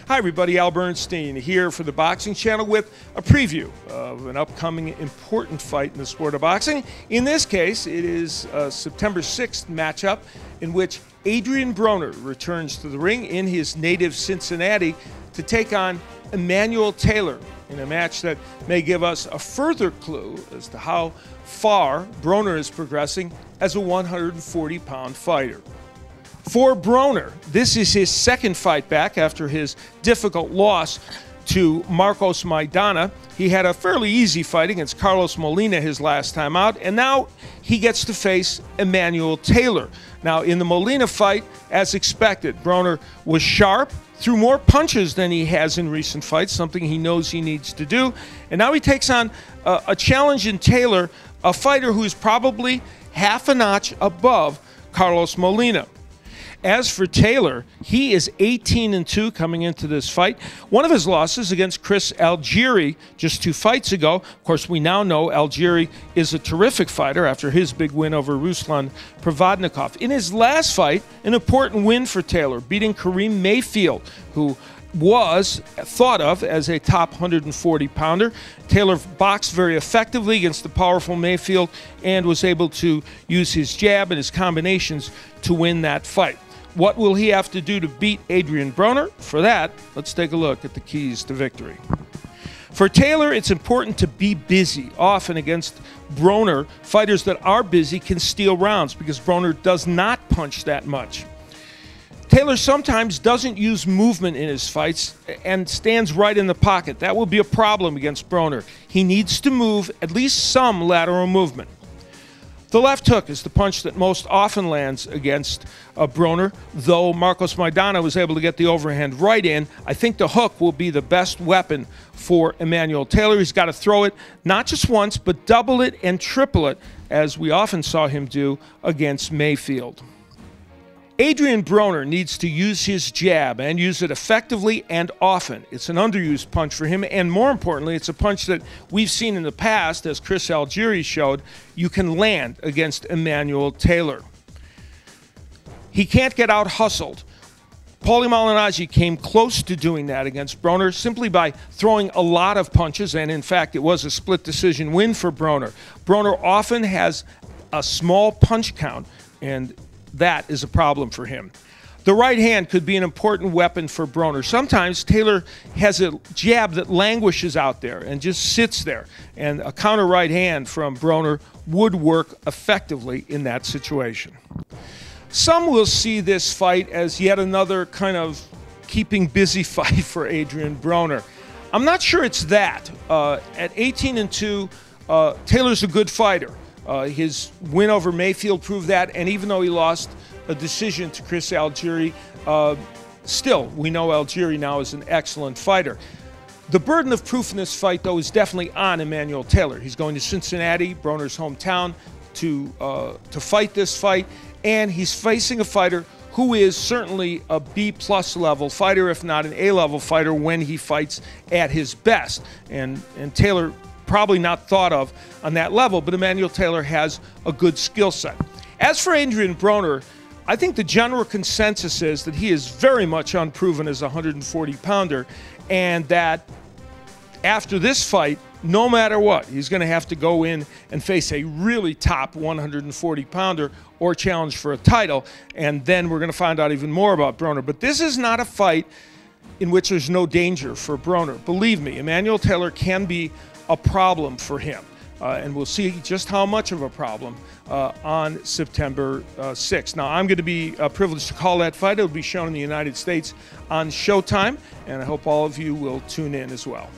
Hi everybody, Al Bernstein here for the Boxing Channel with a preview of an upcoming important fight in the sport of boxing. In this case, it is a September 6th matchup in which Adrien Broner returns to the ring in his native Cincinnati to take on Emanuel Taylor in a match that may give us a further clue as to how far Broner is progressing as a 140-pound fighter. For Broner, this is his second fight back after his difficult loss to Marcos Maidana. He had a fairly easy fight against Carlos Molina his last time out, and now he gets to face Emanuel Taylor. Now, in the Molina fight, as expected, Broner was sharp, threw more punches than he has in recent fights, something he knows he needs to do. And now he takes on a challenge in Taylor, a fighter who's probably half a notch above Carlos Molina. As for Taylor, he is 18-2 coming into this fight. One of his losses against Chris Algieri just 2 fights ago. Of course, we now know Algieri is a terrific fighter after his big win over Ruslan Provodnikov. In his last fight, an important win for Taylor, beating Kareem Mayfield, who was thought of as a top 140-pounder. Taylor boxed very effectively against the powerful Mayfield and was able to use his jab and his combinations to win that fight. What will he have to do to beat Adrien Broner? For that, let's take a look at the keys to victory. For Taylor, it's important to be busy. Often against Broner, fighters that are busy can steal rounds because Broner does not punch that much. Taylor sometimes doesn't use movement in his fights and stands right in the pocket. That will be a problem against Broner. He needs to move at least some lateral movement. The left hook is the punch that most often lands against Broner. Though Marcos Maidana was able to get the overhand right in, I think the hook will be the best weapon for Emanuel Taylor. He's got to throw it not just once, but double it and triple it, as we often saw him do against Mayfield. Adrien Broner needs to use his jab and use it effectively and often. It's an underused punch for him, and more importantly, it's a punch that we've seen in the past, as Chris Algieri showed, you can land against Emanuel Taylor. He can't get out-hustled. Paulie Malignaggi came close to doing that against Broner simply by throwing a lot of punches, and in fact, it was a split decision win for Broner. Broner often has a small punch count, and that is a problem for him. The right hand could be an important weapon for Broner. Sometimes Taylor has a jab that languishes out there and just sits there, and a counter right hand from Broner would work effectively in that situation. Some will see this fight as yet another kind of keeping busy fight for Adrien Broner. I'm not sure it's that. At 18-2, Taylor's a good fighter. His win over Mayfield proved that, and even though he lost a decision to Chris Algieri, still, we know Algieri now is an excellent fighter. The burden of proof in this fight, though, is definitely on Emanuel Taylor. He's going to Cincinnati, Broner's hometown, to fight this fight, and he's facing a fighter who is certainly a B-plus level fighter, if not an A-level fighter, when he fights at his best. And Taylor probably not thought of on that level, but Emanuel Taylor has a good skill set. As for Adrien Broner, I think the general consensus is that he is very much unproven as a 140-pounder, and that after this fight, no matter what, he's going to have to go in and face a really top 140-pounder or challenge for a title, and then we're going to find out even more about Broner. But this is not a fight in which there's no danger for Broner. Believe me, Emanuel Taylor can be a problem for him, and we'll see just how much of a problem on September 6th. Now, I'm going to be privileged to call that fight. It'll be shown in the United States on Showtime, and I hope all of you will tune in as well.